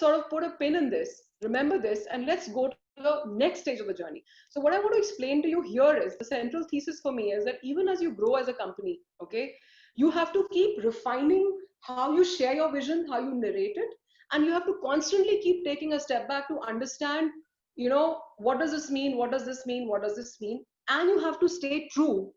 sort of put a pin in this, remember this, and let's go to the next stage of the journey. So what I want to explain to you here is the central thesis for me is that even as you grow as a company, okay, you have to keep refining how you share your vision, how you narrate it, and you have to constantly keep taking a step back to understand, what does this mean? What does this mean? What does this mean? And you have to stay true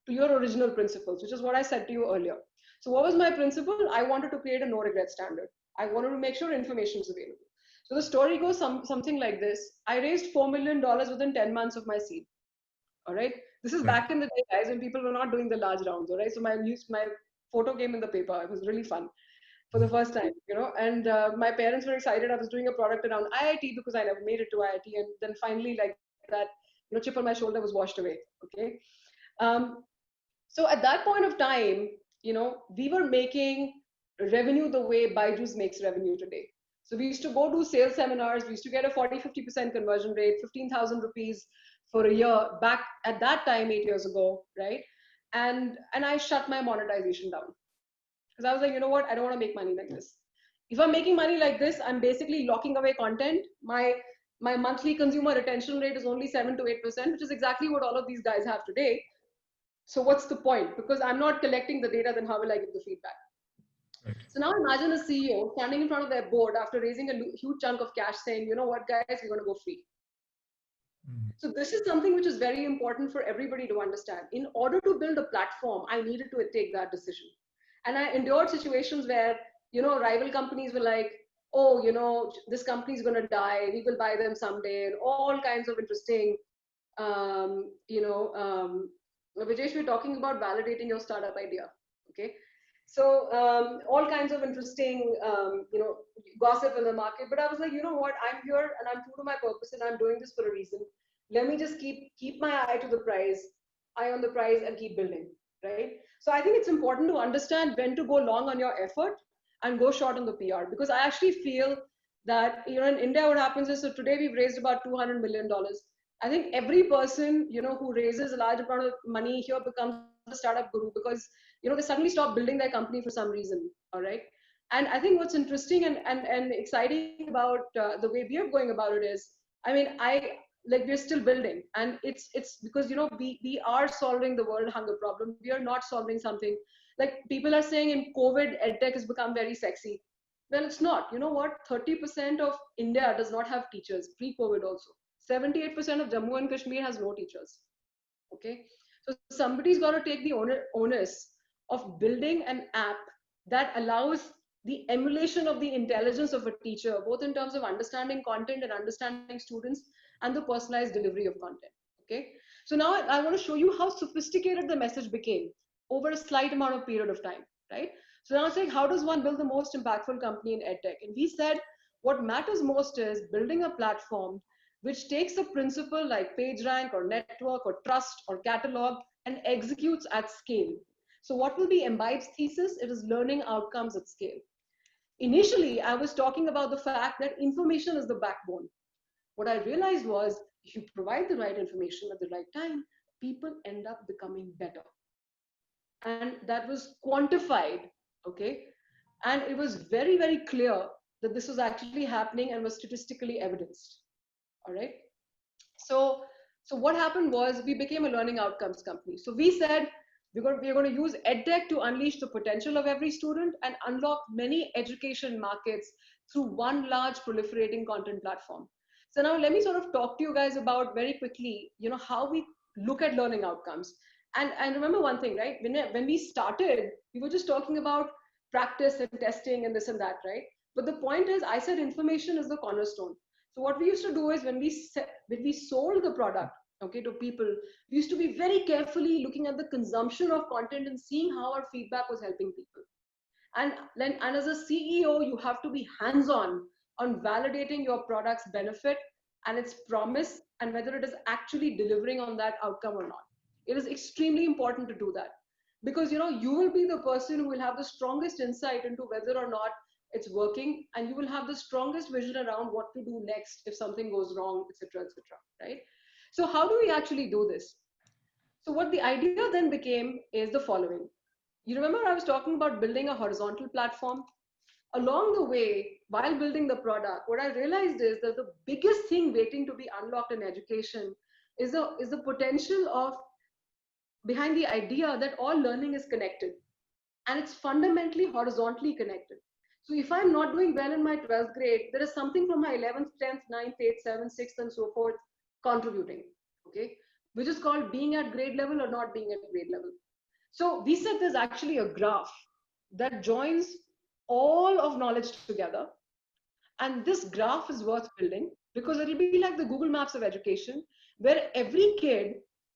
to your original principles, which is what I said to you earlier. So what was my principle? I wanted to create a no regret standard. I wanted to make sure information is available. So the story goes something like this. I raised $4 million within 10 months of my seed. All right. This is Right. back in the day, guys, when people were not doing the large rounds. All right. So my photo came in the paper. It was really fun for the first time, and my parents were excited. I was doing a product around IIT because I never made it to IIT. And then finally, like that, chip on my shoulder was washed away. Okay. Um, so at that point of time, we were making revenue the way Byju's makes revenue today. So we used to go do sales seminars. We used to get a 40-50% conversion rate, 15,000 rupees for a year back at that time, 8 years ago, right? And I shut my monetization down because I was like, you know what? I don't want to make money like this. If I'm making money like this, I'm basically locking away content. My monthly consumer retention rate is only 7 to 8%, which is exactly what all of these guys have today. So what's the point? Because I'm not collecting the data, then how will I give the feedback? Right. So now imagine a CEO standing in front of their board after raising a huge chunk of cash saying, you know what, guys, we're going to go free. So this is something which is very important for everybody to understand. In order to build a platform, I needed to take that decision. And I endured situations where, rival companies were like, oh, this company is going to die. We will buy them someday. And all kinds of interesting, Vijesh, we're talking about validating your startup idea. Okay. So all kinds of interesting, gossip in the market. But I was like, you know what? I'm here and I'm true to my purpose and I'm doing this for a reason. Let me just keep my eye to the prize, eye on the prize, and keep building, right? So I think it's important to understand when to go long on your effort and go short on the PR, because I actually feel that, in India, what happens is, so today we've raised about $200 million. I think every person, who raises a large amount of money here becomes a startup guru because, they suddenly stop building their company for some reason. All right. And I think what's interesting and exciting about the way we are going about it is, I mean, we're still building, and it's because, we are solving the world hunger problem. We are not solving something like people are saying in COVID, edtech has become very sexy. Well, it's not. You know what? 30% of India does not have teachers pre-COVID also. 78% of Jammu and Kashmir has no teachers. Okay. So somebody's got to take the onus of building an app that allows the emulation of the intelligence of a teacher, both in terms of understanding content and understanding students and the personalized delivery of content. Okay. So now I want to show you how sophisticated the message became over a slight amount of period of time, right? So now it's like, how does one build the most impactful company in edtech? And we said, what matters most is building a platform which takes a principle like PageRank or network or trust or catalog and executes at scale. So what will be Imbibe's thesis? It is learning outcomes at scale. Initially, I was talking about the fact that information is the backbone. What I realized was, if you provide the right information at the right time, people end up becoming better. And that was quantified, okay? And it was very, very clear that this was actually happening and was statistically evidenced. All right. So what happened was we became a learning outcomes company. So we said we're going to use edtech to unleash the potential of every student and unlock many education markets through one large proliferating content platform. So now let me sort of talk to you guys about very quickly, how we look at learning outcomes. And remember one thing, right? When we started, we were just talking about practice and testing and this and that, right? But the point is, I said information is the cornerstone. So what we used to do is when we sold the product, okay, to people, we used to be very carefully looking at the consumption of content and seeing how our feedback was helping people. And as a CEO, you have to be hands-on on validating your product's benefit and its promise and whether it is actually delivering on that outcome or not. It is extremely important to do that because you will be the person who will have the strongest insight into whether or not it's working, and you will have the strongest vision around what to do next if something goes wrong, etc., etc. Right? So how do we actually do this? So what the idea then became is the following. You remember I was talking about building a horizontal platform? Along the way, while building the product, what I realized is that the biggest thing waiting to be unlocked in education is the potential of behind the idea that all learning is connected, and it's fundamentally horizontally connected. So if I'm not doing well in my 12th grade, there is something from my 11th, 10th, 9th, 8th, 7th, 6th, and so forth contributing, okay, which is called being at grade level or not being at grade level. So we said there's actually a graph that joins all of knowledge together. And this graph is worth building because it'll be like the Google Maps of education, where every kid,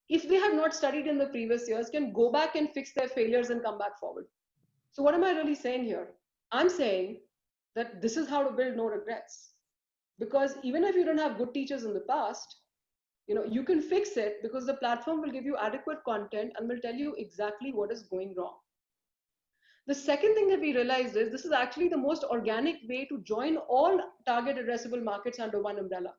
if they have not studied in the previous years, can go back and fix their failures and come back forward. So what am I really saying here? I'm saying that this is how to build no regrets. Because even if you don't have good teachers in the past, you can fix it because the platform will give you adequate content and will tell you exactly what is going wrong. The second thing that we realized is this is actually the most organic way to join all target addressable markets under one umbrella.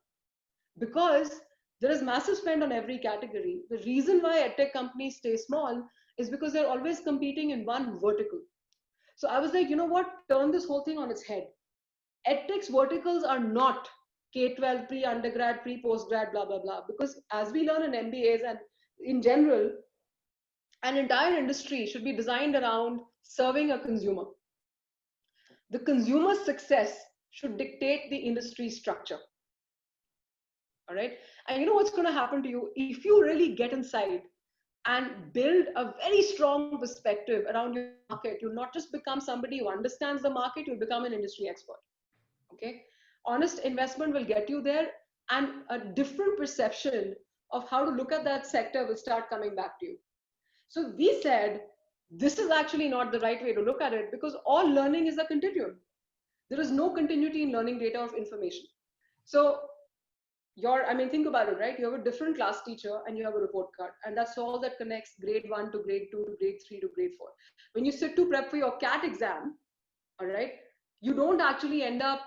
Because there is massive spend on every category. The reason why edtech companies stay small is because they're always competing in one vertical. So I was like, you know what? Turn this whole thing on its head. EdTech's verticals are not K-12, pre-undergrad, pre-postgrad, blah, blah, blah. Because as we learn in MBAs and in general, an entire industry should be designed around serving a consumer. The consumer's success should dictate the industry structure. All right. And you know what's going to happen to you if you really get inside and build a very strong perspective around your market? You'll not just become somebody who understands the market, you'll become an industry expert. Okay. Honest investment will get you there, and a different perception of how to look at that sector will start coming back to you. So we said, this is actually not the right way to look at it because all learning is a continuum. There is no continuity in learning data of information. So think about it, right? You have a different class teacher and you have a report card, and that's all that connects grade 1 to grade 2 to grade 3 to grade 4. When you sit to prep for your CAT exam, all right, you don't actually end up,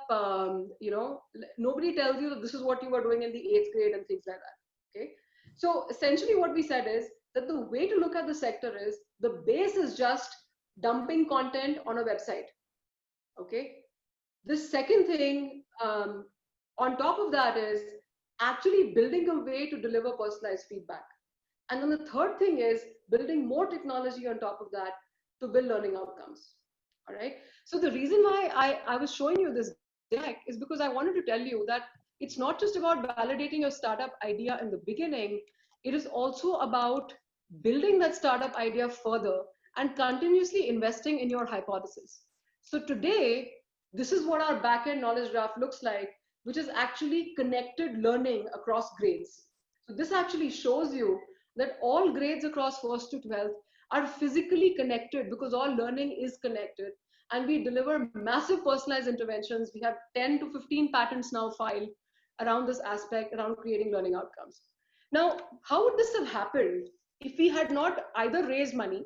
nobody tells you that this is what you were doing in the 8th grade and things like that, okay? So essentially what we said is that the way to look at the sector is the base is just dumping content on a website, okay? The second thing on top of that is actually building a way to deliver personalized feedback. And then the third thing is building more technology on top of that to build learning outcomes. All right. So the reason why I was showing you this deck is because I wanted to tell you that it's not just about validating your startup idea in the beginning. It is also about building that startup idea further and continuously investing in your hypothesis. So today, this is what our backend knowledge graph looks like, which is actually connected learning across grades. So this actually shows you that all grades across 1st to 12th are physically connected because all learning is connected. And we deliver massive personalized interventions. We have 10 to 15 patents now filed around this aspect, around creating learning outcomes. Now, how would this have happened if we had not either raised money,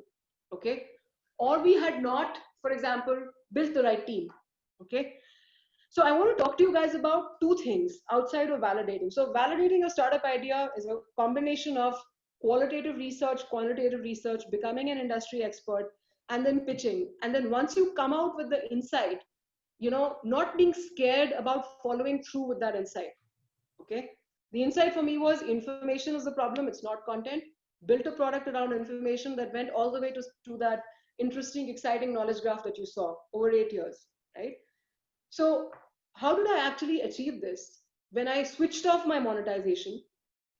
okay, or we had not, for example, built the right team, okay? So I want to talk to you guys about two things outside of validating. So validating a startup idea is a combination of qualitative research, quantitative research, becoming an industry expert, and then pitching. And then once you come out with the insight, not being scared about following through with that insight, okay? The insight for me was information is the problem, it's not content. Built a product around information that went all the way to that interesting, exciting knowledge graph that you saw over 8 years, right? So how did I actually achieve this? When I switched off my monetization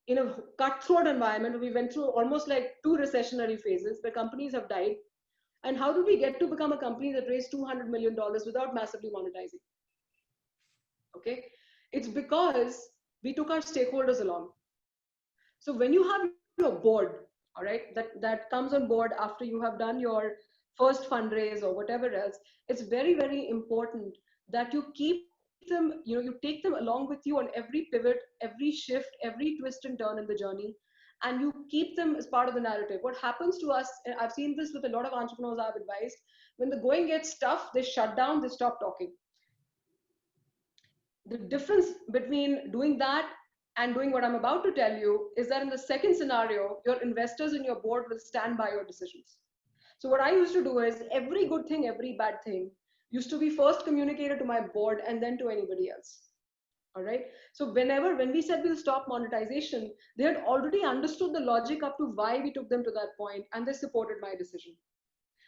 in a cutthroat environment, we went through almost like 2 recessionary phases where companies have died. And how did we get to become a company that raised $200 million without massively monetizing? Okay, it's because we took our stakeholders along. So when you have your board, all right, that comes on board after you have done your first fundraise or whatever else, it's very, very important that you keep them, you take them along with you on every pivot, every shift, every twist and turn in the journey, and you keep them as part of the narrative. What happens to us, and I've seen this with a lot of entrepreneurs I've advised, when the going gets tough, they shut down, they stop talking. The difference between doing that and doing what I'm about to tell you is that in the second scenario, your investors and your board will stand by your decisions. So what I used to do is every good thing, every bad thing, used to be first communicated to my board and then to anybody else. All right. So when we said we'll stop monetization, they had already understood the logic up to why we took them to that point, and they supported my decision.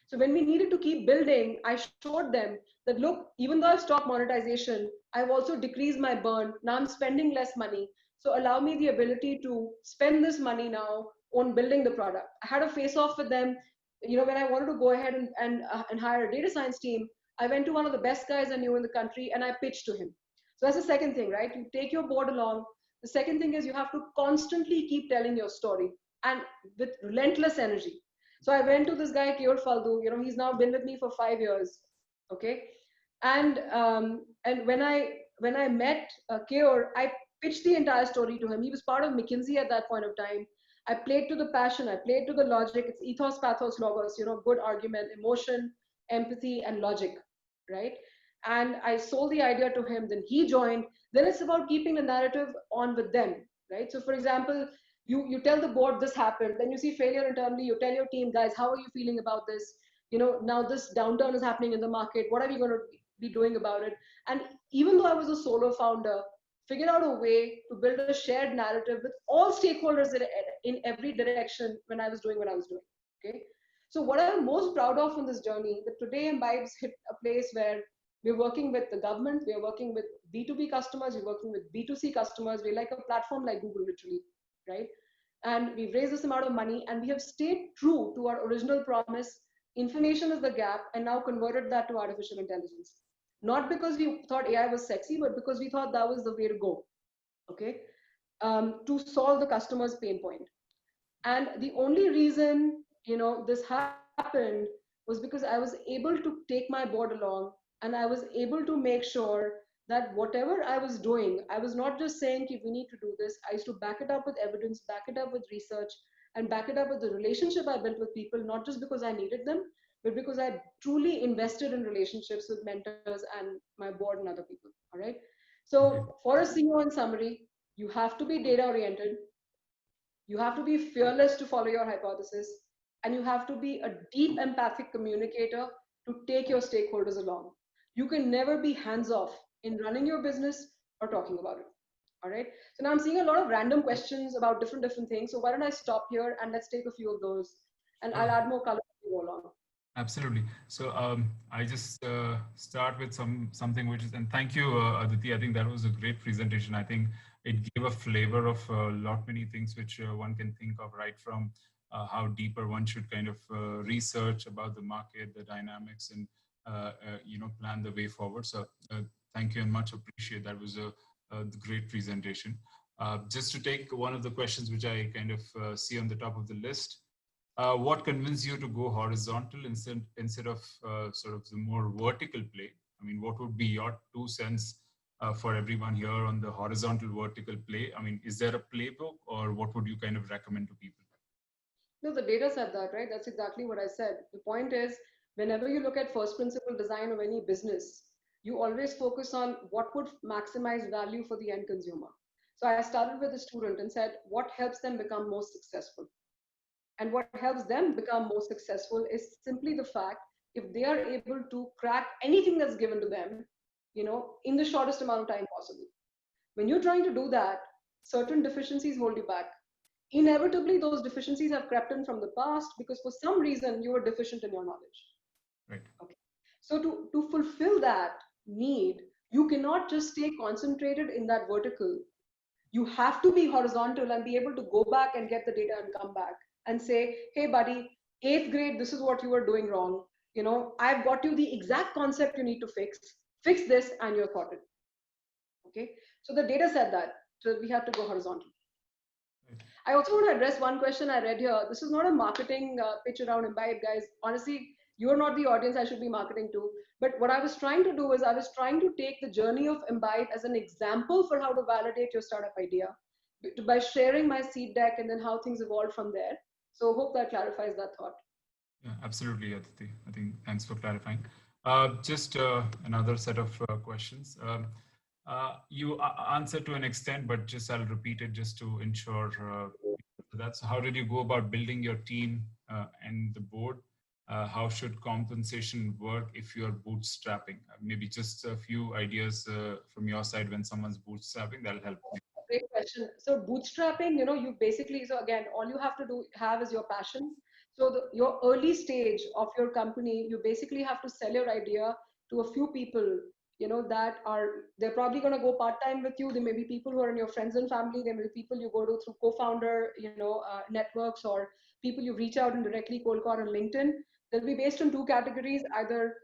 So when we needed to keep building, I showed them that look, even though I've stopped monetization, I've also decreased my burn. Now I'm spending less money. So allow me the ability to spend this money now on building the product. I had a face off with them. When I wanted to go ahead and hire a data science team, I went to one of the best guys I knew in the country and I pitched to him. So that's the second thing, right? You take your board along. The second thing is you have to constantly keep telling your story and with relentless energy. So I went to this guy, Keyur Faldu. He's now been with me for 5 years. Okay. And when I met Keyur, I pitched the entire story to him. He was part of McKinsey at that point of time. I played to the passion, I played to the logic. It's ethos, pathos, logos, good argument, emotion, empathy, and logic, right? And I sold the idea to him, then he joined. Then it's about keeping the narrative on with them, right? So for example, you tell the board this happened, then you see failure internally, you tell your team, guys, how are you feeling about this? Now this downturn is happening in the market, what are we going to be doing about it? And even though I was a solo founder, figured out a way to build a shared narrative with all stakeholders in every direction when I was doing what I was doing. Okay. So what I'm most proud of in this journey, that today Imbibes hit a place where we're working with the government, we're working with B2B customers, we're working with B2C customers. We're like a platform like Google, literally, right? And we've raised this amount of money and we have stayed true to our original promise. Information is the gap, and now converted that to artificial intelligence. Not because we thought AI was sexy, but because we thought that was the way to go, okay, to solve the customer's pain point. And the only reason, this happened was because I was able to take my board along, and I was able to make sure that whatever I was doing, I was not just saying, okay, we need to do this. I used to back it up with evidence, back it up with research, and back it up with the relationship I built with people, not just because I needed them, but because I truly invested in relationships with mentors and my board and other people. All right. So for a CEO, in summary, you have to be data oriented. You have to be fearless to follow your hypothesis, and you have to be a deep empathic communicator to take your stakeholders along. You can never be hands off in running your business or talking about it. All right. So now I'm seeing a lot of random questions about different things. So why don't I stop here and let's take a few of those, and I'll add more color as we go along. Absolutely. So I just start with something which is, and thank you, Aditi. I think that was a great presentation. I think it gave a flavor of a lot many things which one can think of, right from how deeper one should kind of research about the market, the dynamics, and plan the way forward. So thank you and much appreciate. That was a great presentation. Just to take one of the questions which I kind of see on the top of the list. What convinced you to go horizontal instead of sort of the more vertical play? I mean, what would be your 2 cents for everyone here on the horizontal vertical play? I mean, is there a playbook, or what would you kind of recommend to people? No, the data said that, right? That's exactly what I said. The point is, whenever you look at first principle design of any business, you always focus on what would maximize value for the end consumer. So I started with a student and said, what helps them become most successful? And what helps them become more successful is simply the fact if they are able to crack anything that's given to them, in the shortest amount of time possible. When you're trying to do that, certain deficiencies hold you back. Inevitably, those deficiencies have crept in from the past because for some reason you were deficient in your knowledge. Right. Okay. So to fulfill that need, you cannot just stay concentrated in that vertical. You have to be horizontal and be able to go back and get the data and come back and say, hey, buddy, 8th grade, this is what you were doing wrong. I've got you the exact concept you need to fix this, and you're sorted. Okay. So the data said that. So we have to go horizontal. I also want to address one question I read here. This is not a marketing pitch around Imbibe, guys. Honestly, you're not the audience I should be marketing to. But what I was trying to do is I was trying to take the journey of Imbibe as an example for how to validate your startup idea by sharing my seed deck and then how things evolved from there. So hope that clarifies that thought. Yeah, absolutely, Aditi. I think thanks for clarifying. Just another set of questions. You answered to an extent, but just I'll repeat it just to ensure that's how did you go about building your team and the board? how should compensation work if you're bootstrapping? Maybe just a few ideas from your side when someone's bootstrapping, that'll help me. Great question. So bootstrapping, you basically, so again, all you have to have is your passion. So your early stage of your company, you basically have to sell your idea to a few people, that they're probably going to go part-time with you. There may be people who are in your friends and family. There may be people you go to through co-founder, networks, or people you reach out and directly cold call on LinkedIn. They'll be based on two categories, either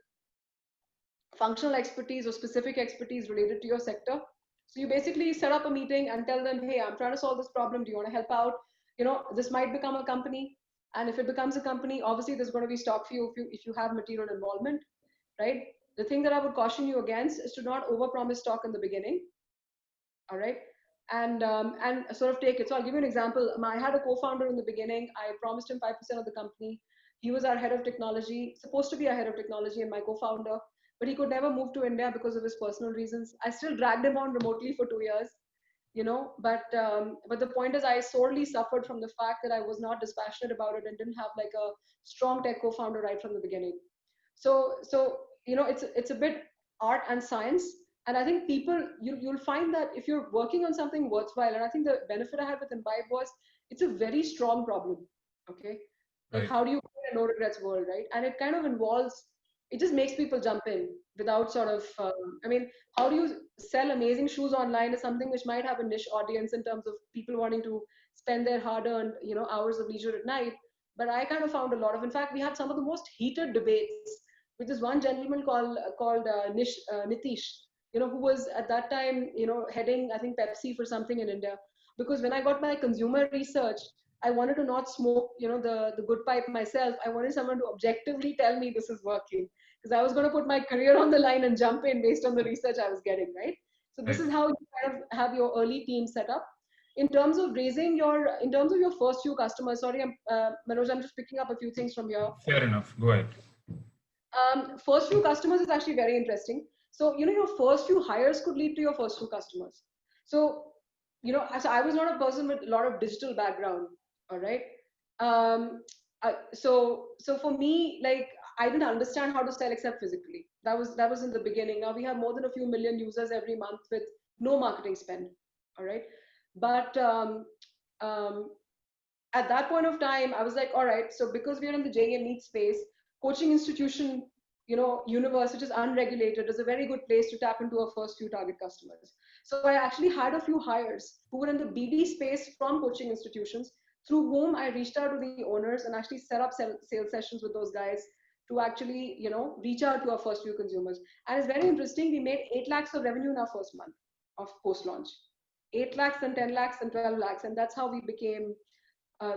functional expertise or specific expertise related to your sector. So you basically set up a meeting and tell them, hey, I'm trying to solve this problem. Do you want to help out? This might become a company. And if it becomes a company, obviously there's going to be stock for you if you have material involvement, right? The thing that I would caution you against is to not overpromise stock in the beginning. All right. And sort of take it. So I'll give you an example. I had a co-founder in the beginning. I promised him 5% of the company. He was our head of technology, supposed to be our head of technology and my co-founder, but he could never move to India because of his personal reasons. I still dragged him on remotely for 2 years, but the point is I sorely suffered from the fact that I was not dispassionate about it and didn't have like a strong tech co-founder right from the beginning. So it's a bit art and science. And I think you'll find that if you're working on something worthwhile, and I think the benefit I had with Imbibe was it's a very strong problem. Okay. Like, Right. how do you create a no regrets world, right? And it kind of it just makes people jump in without sort of, how do you sell amazing shoes online is something which might have a niche audience in terms of people wanting to spend their hard-earned, hours of leisure at night. But I kind of found a lot of, in fact, we had some of the most heated debates with this one gentleman called Nitish, who was at that time, heading, I think, Pepsi for something in India. Because when I got my consumer research, I wanted to not smoke, the good pipe myself. I wanted someone to objectively tell me this is working, because I was going to put my career on the line and jump in based on the research I was getting, right? So this Right. is how you kind of have your early team set up. In terms of your first few customers, sorry, Manoj, I'm just picking up a few things from your Fair enough. Go ahead. first few customers is actually very interesting. So, your first few hires could lead to your first few customers. So, as I was not a person with a lot of digital background, all right. So for me, like, I didn't understand how to sell except physically. That was in the beginning. Now we have more than a few million users every month with no marketing spend, all right. But um, at that point of time, I was like, all right, so because we're in the JE and NEET space, coaching institution, universe, which is unregulated, is a very good place to tap into our first few target customers. So I actually had a few hires who were in the BD space from coaching institutions, through whom I reached out to the owners and actually set up sales sessions with those guys to actually, reach out to our first few consumers. And it's very interesting. We made 8 lakhs of revenue in our first month of post-launch. 8 lakhs and 10 lakhs and 12 lakhs. And that's how we became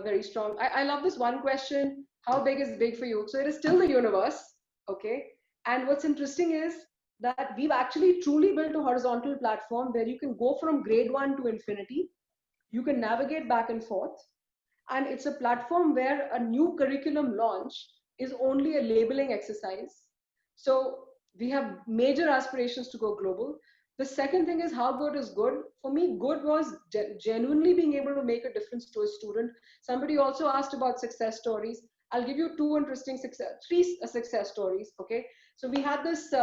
very strong. I love this one question: how big is big for you? So it is still the universe, okay? And what's interesting is that we've actually truly built a horizontal platform where you can go from grade 1 to infinity. You can navigate back and forth. And it's a platform where a new curriculum launch is only a labeling exercise. So we have major aspirations to go global. The second thing is, how good is good? For me, good was genuinely being able to make a difference to a student. Somebody also asked about success stories. I'll give you three success stories. Okay. So we had this,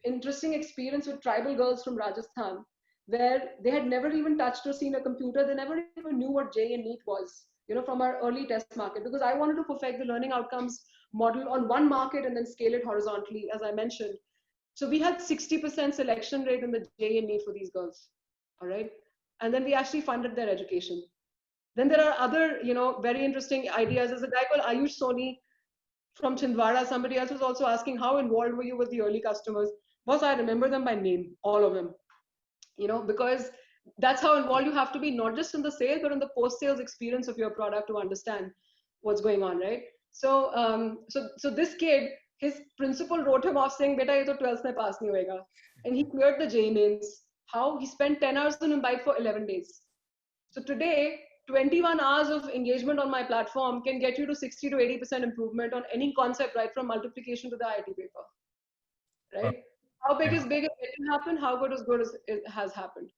interesting experience with tribal girls from Rajasthan, where they had never even touched or seen a computer. They never even knew what JE and NEET was, from our early test market, because I wanted to perfect the learning outcomes model on one market and then scale it horizontally, as I mentioned. So we had 60% selection rate in the JE and NEET for these girls. All right. And then we actually funded their education. Then there are other, very interesting ideas. There's a guy called Ayush Soni from Chhindwara. Somebody else was also asking, how involved were you with the early customers? Boss, I remember them by name, all of them, because that's how involved you have to be, not just in the sale, but in the post-sales experience of your product to understand what's going on, right? So this kid, his principal wrote him off saying, "Beta, ye to 12th mein pass nahi hoega," and he cleared the JEE mains. How? He spent 10 hours in Imbibe for 11 days. So today, 21 hours of engagement on my platform can get you to 60 to 80% improvement on any concept, right from multiplication to the IIT paper, right? How big Yeah. is big is yet to happen. How good is good has happened.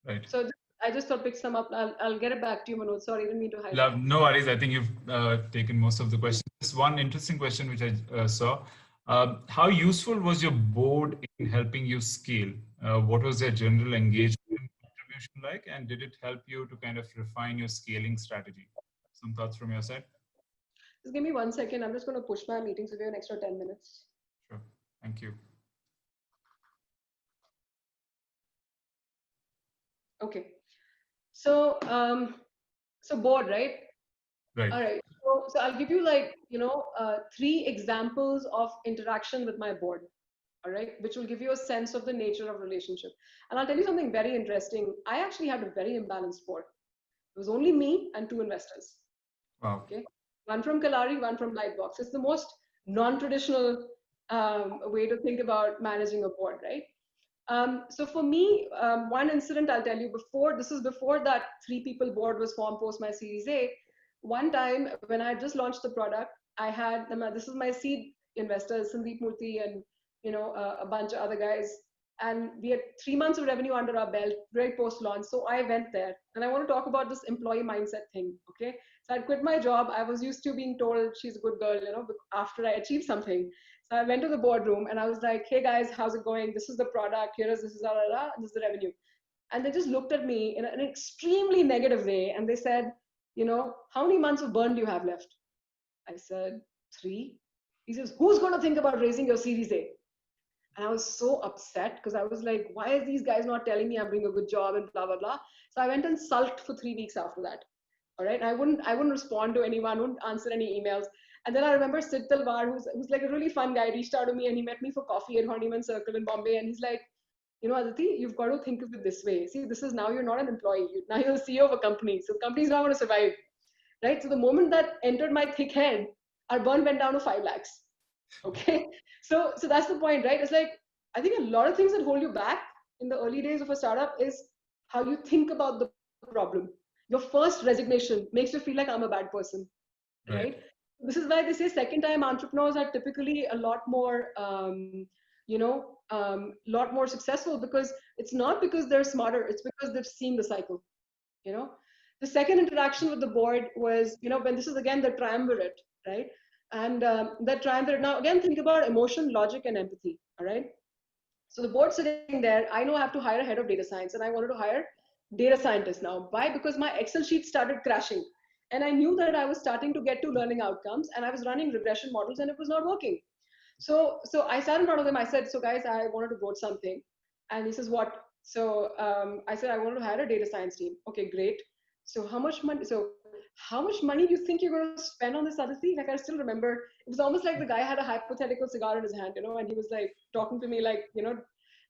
Right. So I just thought pick some up. I'll get it back to you, Manoj. Sorry, I didn't mean to hide it. No worries. I think you've taken most of the questions. Just one interesting question which I saw. How useful was your board in helping you scale? What was their general engagement and contribution like? And did it help you to kind of refine your scaling strategy? Some thoughts from your side? Just give me 1 second. I'm just going to push my meetings with you an extra 10 minutes. Sure. Thank you. Okay. So, so board, right? Right. All right. So I'll give you like, 3 examples of interaction with my board. All right. Which will give you a sense of the nature of relationship. And I'll tell you something very interesting. I actually had a very imbalanced board. It was only me and 2 investors. Wow. Okay. One from Kalari, one from Lightbox. It's the most non-traditional way to think about managing a board, right? So for me, one incident I'll tell you before, this is before that 3 people board was formed post my Series A. One time when I just launched the product, I had, this is my seed investors, Sandeep Murthy and, a bunch of other guys. And we had 3 months of revenue under our belt, right post launch. So I went there and I want to talk about this employee mindset thing. Okay. So I quit my job. I was used to being told she's a good girl, after I achieved something. So I went to the boardroom and I was like, hey guys, how's it going? This is the product. This is this is the revenue. And they just looked at me in an extremely negative way. And they said, how many months of burn do you have left? I said, 3. He says, who's going to think about raising your Series A? And I was so upset because I was like, why is these guys not telling me I'm doing a good job and blah, blah, blah. So I went and sulked for 3 weeks after that. All right. I wouldn't respond to anyone, wouldn't answer any emails. And then I remember Sid Talwar, who's like a really fun guy, reached out to me and he met me for coffee at Honeyman Circle in Bombay. And he's like, Aditi, you've got to think of it this way. See, this is now you're not an employee. Now you're the CEO of a company. So the company's not going to survive. Right. So the moment that entered my thick head, our burn went down to 5 lakhs. Okay. So that's the point, right? It's like, I think a lot of things that hold you back in the early days of a startup is how you think about the problem. Your first resignation makes you feel like I'm a bad person, right? This is why they say second time entrepreneurs are typically a lot more, lot more successful, because it's not because they're smarter, it's because they've seen the cycle, The second interaction with the board was, when this is again the triumvirate, right? And that triumvirate, now again, think about emotion, logic, and empathy, all right? So the board sitting there, I know I have to hire a head of data science, and I wanted to hire data scientists now. Why? Because my Excel sheet started crashing. And I knew that I was starting to get to learning outcomes, and I was running regression models and it was not working. So I sat in front of them. I said, so guys, I wanted to vote something. And he says, what? So I said, I wanted to hire a data science team. Okay, great. So how much money do you think you're going to spend on this other thing? Like, I still remember, it was almost like the guy had a hypothetical cigar in his hand, and he was like talking to me like,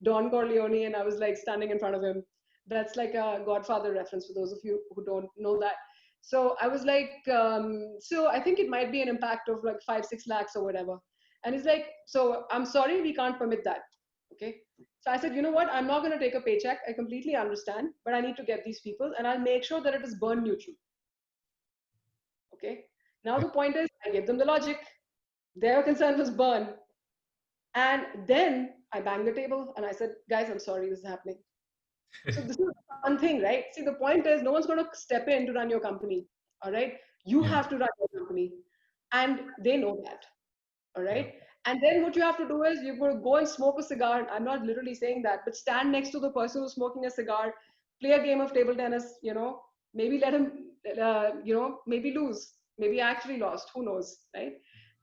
Don Corleone, and I was like standing in front of him. That's like a Godfather reference for those of you who don't know that. So I was like, so I think it might be an impact of like 5-6 lakhs or whatever. And he's like, so I'm sorry, we can't permit that. Okay. So I said, you know what? I'm not going to take a paycheck. I completely understand, but I need to get these people and I'll make sure that it is burn neutral. Okay. Now the point is, I gave them the logic. Their concern was burn. And then I banged the table and I said, guys, I'm sorry, this is happening. So this is one thing, right? See, the point is, no one's going to step in to run your company. All right. You have to run your company. And they know that. All right. And then what you have to do is you're going to go and smoke a cigar. I'm not literally saying that, but stand next to the person who's smoking a cigar, play a game of table tennis, maybe let him, maybe lose, maybe actually lost, who knows, right?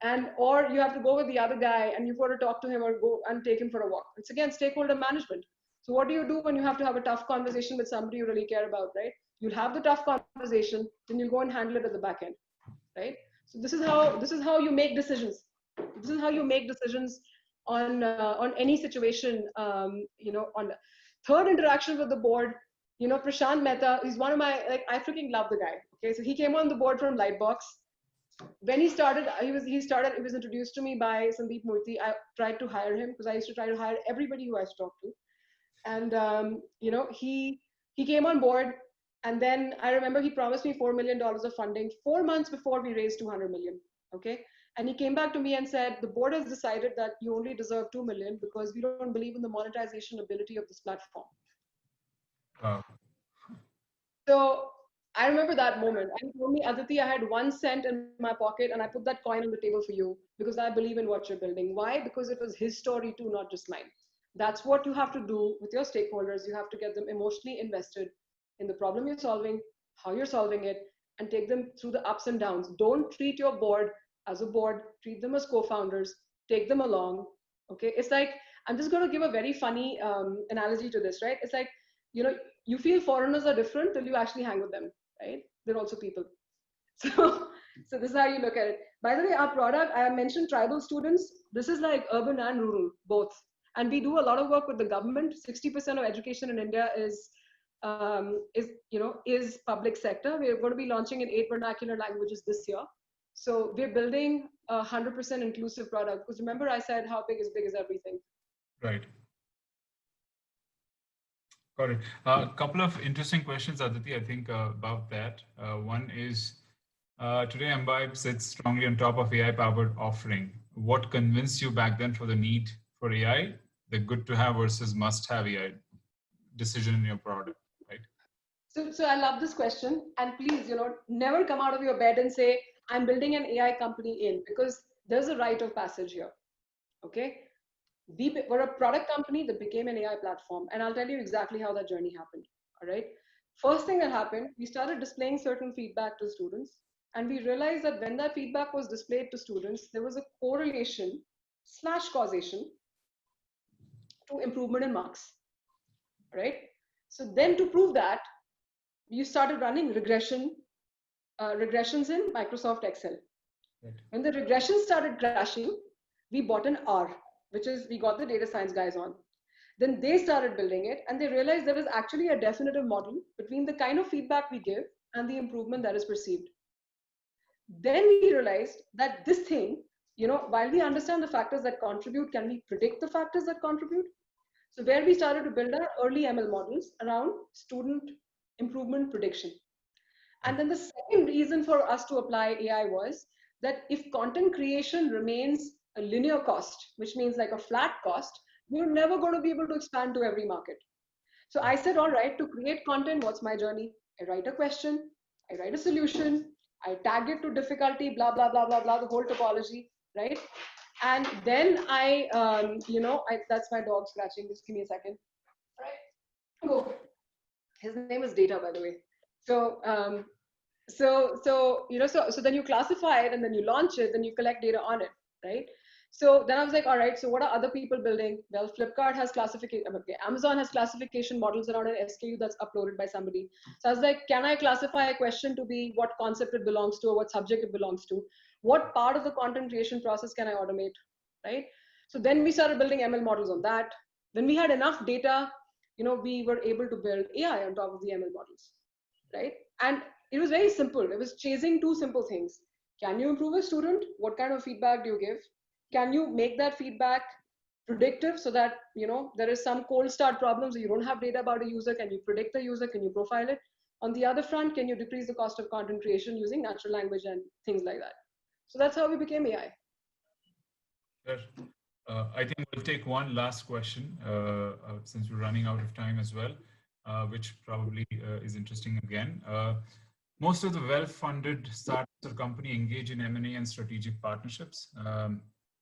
And, or you have to go with the other guy and you've got to talk to him or go and take him for a walk. It's again, stakeholder management. So what do you do when you have to have a tough conversation with somebody you really care about, right? You'll have the tough conversation, then you'll go and handle it at the back end, right? So this is how you make decisions. This is how you make decisions on any situation. On the third interaction with the board, Prashant Mehta is one of my, like, I freaking love the guy. Okay, so he came on the board from Lightbox. When he started, it was introduced to me by Sandeep Murthy. I tried to hire him because I used to try to hire everybody who I used to talk to. And he came on board, and then I remember he promised me $4 million of funding 4 months before we raised 200 million. Okay. And he came back to me and said, the board has decided that you only deserve 2 million because we don't believe in the monetization ability of this platform. So I remember that moment. And he told me, Aditi, I had 1 cent in my pocket and I put that coin on the table for you because I believe in what you're building. Why? Because it was his story too, not just mine. That's what you have to do with your stakeholders. You have to get them emotionally invested in the problem you're solving, how you're solving it, and take them through the ups and downs. Don't treat your board as a board, treat them as co founders, take them along. Okay. It's like, I'm just going to give a very funny analogy to this, right? It's like, you know, you feel foreigners are different till you actually hang with them, right? They're also people. So, so this is how you look at it. By the way, our product, I mentioned tribal students. This is like urban and rural, both. And we do a lot of work with the government. 60% of education in India is public sector. We're going to be launching in 8 vernacular languages this year. So we're building a 100% inclusive product. Because remember, I said how big is everything. Right. Got it. A couple of interesting questions, Aditi, I think about that. One is, today Mbibe sits strongly on top of AI-powered offering. What convinced you back then for the need for AI, the good to have versus must have AI decision in your product, right? So I love this question. And please, never come out of your bed and say, I'm building an AI company in, because there's a rite of passage here. Okay. We were a product company that became an AI platform. And I'll tell you exactly how that journey happened. All right. First thing that happened, we started displaying certain feedback to students. And we realized that when that feedback was displayed to students, there was a correlation / causation to improvement in marks. Right. So then to prove that, you started running regressions in Microsoft Excel. Right. When the regression started crashing, we bought an R, which is we got the data science guys on. Then they started building it and they realized there was actually a definitive model between the kind of feedback we give and the improvement that is perceived. Then we realized that this thing, while we understand the factors that contribute, can we predict the factors that contribute? So where we started to build our early ML models around student improvement prediction. And then the second reason for us to apply AI was that if content creation remains a linear cost, which means like a flat cost, you're never going to be able to expand to every market. So I said, all right, to create content, what's my journey? I write a question, I write a solution, I tag it to difficulty, blah, blah, blah, blah, blah, the whole topology, right? And then that's my dog scratching. Just give me a second. All right. Oh, his name is Data, by the way. So, so then you classify it and then you launch it, then you collect data on it, right? So then I was like, all right, so what are other people building? Well, Flipkart has classification, okay, Amazon has classification models around an SKU that's uploaded by somebody. So I was like, can I classify a question to be what concept it belongs to or what subject it belongs to? What part of the content creation process can I automate, right? So then we started building ML models on that. When we had enough data, we were able to build AI on top of the ML models, right? And it was very simple. It was chasing two simple things. Can you improve a student? What kind of feedback do you give? Can you make that feedback predictive so that, there is some cold start problems, you don't have data about a user? Can you predict the user? Can you profile it? On the other front, can you decrease the cost of content creation using natural language and things like that? So that's how we became AI. Sure. I think we'll take one last question since we're running out of time as well, which probably is interesting again. Most of the well-funded startups or company engage in M&A and strategic partnerships.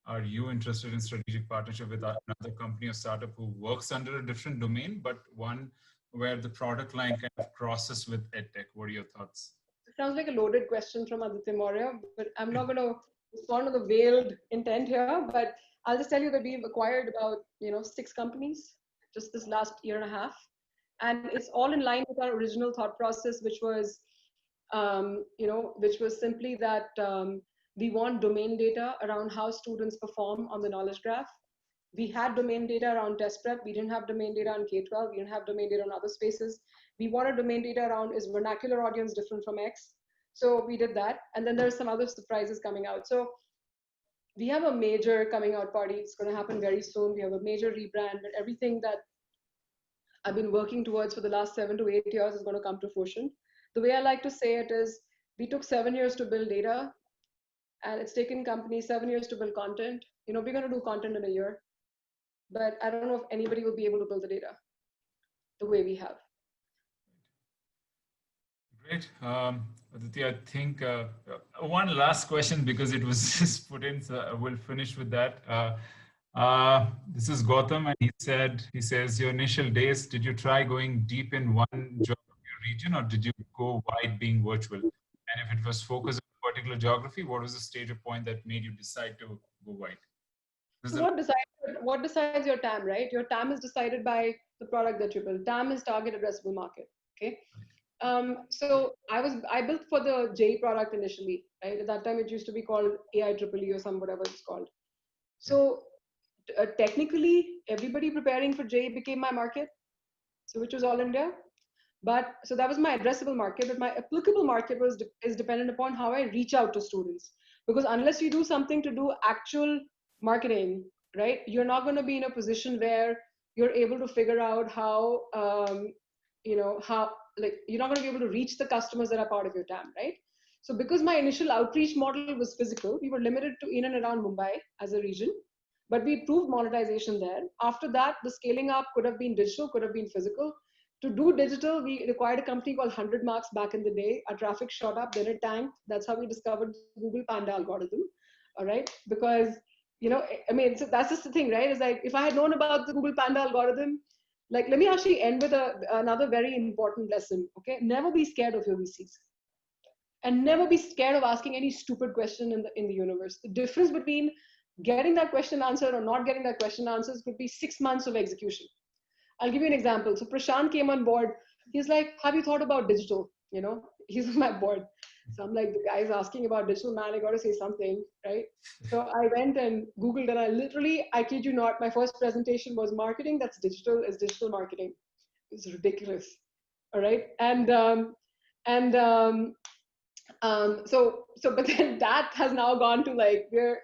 Are you interested in strategic partnership with another company or startup who works under a different domain, but one where the product line kind of crosses with EdTech? What are your thoughts? It sounds like a loaded question from Aditya Maurya, but I'm not going to respond to the veiled intent here, but I'll just tell you that we've acquired about 6 companies just this last year and a half, and it's all in line with our original thought process, which was simply that we want domain data around how students perform on the knowledge graph. We had domain data around test prep. We didn't have domain data on K-12. We didn't have domain data on other spaces. We wanted domain data around is vernacular audience different from X. So we did that. And then there's some other surprises coming out. So we have a major coming out party. It's going to happen very soon. We have a major rebrand, but everything that I've been working towards for the last 7 to 8 years is going to come to fruition. The way I like to say it is we took 7 years to build data and it's taken companies 7 years to build content. We're going to do content in a year, but I don't know if anybody will be able to build the data the way we have. Great. Aditi, I think one last question because it was just put in, so we'll finish with that. This is Gautam, and he says, your initial days, did you try going deep in one geography or region, or did you go wide being virtual? And if it was focused on a particular geography, what was the stage or point that made you decide to go wide? So what decides your TAM, right? Your TAM is decided by the product that you build. TAM is target addressable market. Okay. So I built for the J product initially, right? At that time it used to be called AIEEE or some whatever it's called. So technically everybody preparing for J became my market. So which was all India. But so that was my addressable market, but my applicable market is dependent upon how I reach out to students. Because unless you do something to do actual marketing, right, you're not going to be in a position where you're able to figure out how, how, like, you're not going to be able to reach the customers that are part of your TAM, right? So because my initial outreach model was physical, we were limited to in and around Mumbai as a region, but we proved monetization there. After that, the scaling up could have been digital, could have been physical. To do digital, we required a company called 100 Marks back in the day. Our traffic shot up, then it tanked. That's how we discovered the Google Panda algorithm. All right. Because, I mean, so that's just the thing, right? It's like, if I had known about the Google Panda algorithm, like, let me actually end with another very important lesson. Okay. Never be scared of your VCs. And never be scared of asking any stupid question in the universe. The difference between getting that question answered or not getting that question answered could be 6 months of execution. I'll give you an example. So Prashant came on board. He's like, have you thought about digital? He's on my board. So I'm like, the guy's asking about digital, man, I got to say something, right? So I went and Googled, and I kid you not, my first presentation was marketing that's digital is digital marketing. It's ridiculous. All right. But then that has now gone to like, we're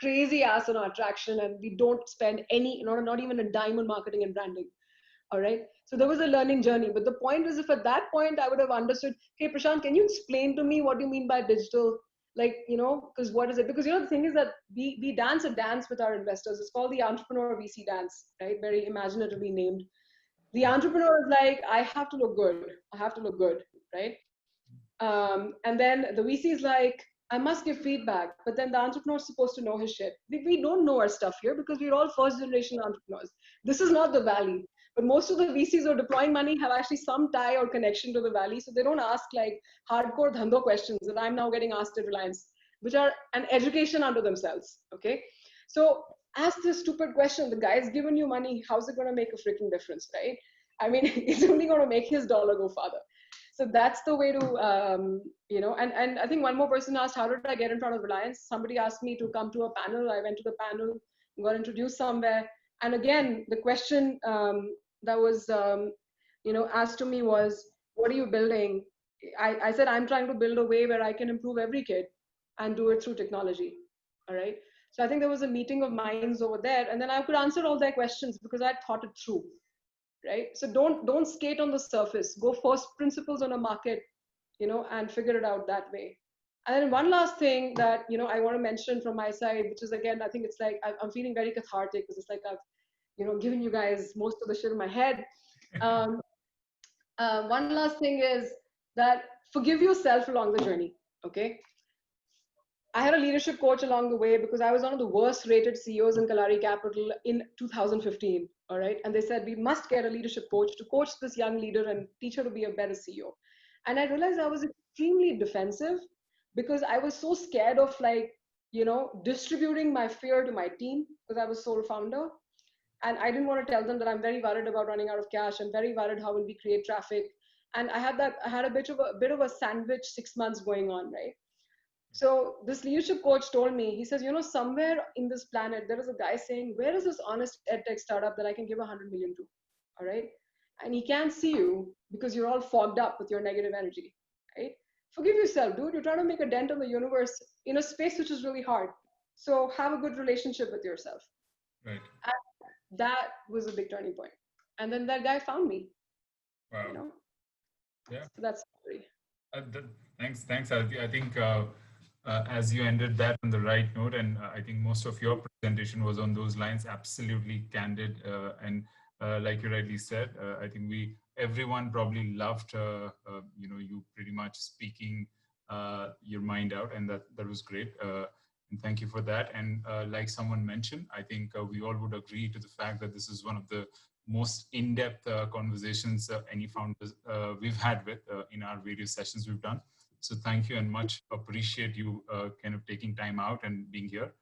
crazy ass on our traction, and we don't spend not even a dime on marketing and branding. All right. So there was a learning journey. But the point is, if at that point I would have understood, hey, Prashant, can you explain to me what you mean by digital? Like, because what is it? Because, the thing is that we dance a dance with our investors. It's called the entrepreneur VC dance, right? Very imaginatively named. The entrepreneur is like, I have to look good. I have to look good, right? And then the VC is like, I must give feedback, but then the entrepreneur is supposed to know his shit. We don't know our stuff here because we're all first generation entrepreneurs. This is not the valley, but most of the VCs who are deploying money have actually some tie or connection to the valley. So they don't ask like hardcore dhando questions that I'm now getting asked at Reliance, which are an education unto themselves. Okay. So ask this stupid question. The guy's given you money. How's it going to make a freaking difference, right? I mean, it's only going to make his dollar go farther. So that's the way to, and I think one more person asked, how did I get in front of Reliance? Somebody asked me to come to a panel. I went to the panel, got introduced somewhere. And again, the question that was, asked to me was, what are you building? I said, I'm trying to build a way where I can improve every kid and do it through technology. All right. So I think there was a meeting of minds over there, and then I could answer all their questions because I thought it through. Right? So don't skate on the surface. Go first principles on a market, and figure it out that way. And then one last thing that I want to mention from my side, which is again, I think it's like I'm feeling very cathartic because it's like I've given you guys most of the shit in my head. One last thing is that forgive yourself along the journey. Okay. I had a leadership coach along the way because I was one of the worst rated CEOs in Kalari Capital in 2015. All right. And they said, we must get a leadership coach to coach this young leader and teach her to be a better CEO. And I realized I was extremely defensive because I was so scared of distributing my fear to my team because I was sole founder. And I didn't want to tell them that I'm very worried about running out of cash. I'm very worried how will we create traffic. And I had a bit of a sandwich 6 months going on, right? So this leadership coach told me, he says, somewhere in this planet, there is a guy saying, where is this honest edtech startup that I can give 100 million to? All right. And he can't see you because you're all fogged up with your negative energy, right? Forgive yourself, dude. You're trying to make a dent in the universe in a space which is really hard. So have a good relationship with yourself. Right. And that was a big turning point. And then that guy found me. Wow. Yeah. So that's the story. Thanks, Aditi. I think as you ended that on the right note, and I think most of your presentation was on those lines, absolutely candid, and like you rightly said, I think everyone probably loved, you much speaking your mind out, and that was great. And thank you for that. And like someone mentioned, I think we all would agree to the fact that this is one of the most in-depth conversations any founders we've had with in our various sessions we've done. So thank you, and much appreciate you kind of taking time out and being here.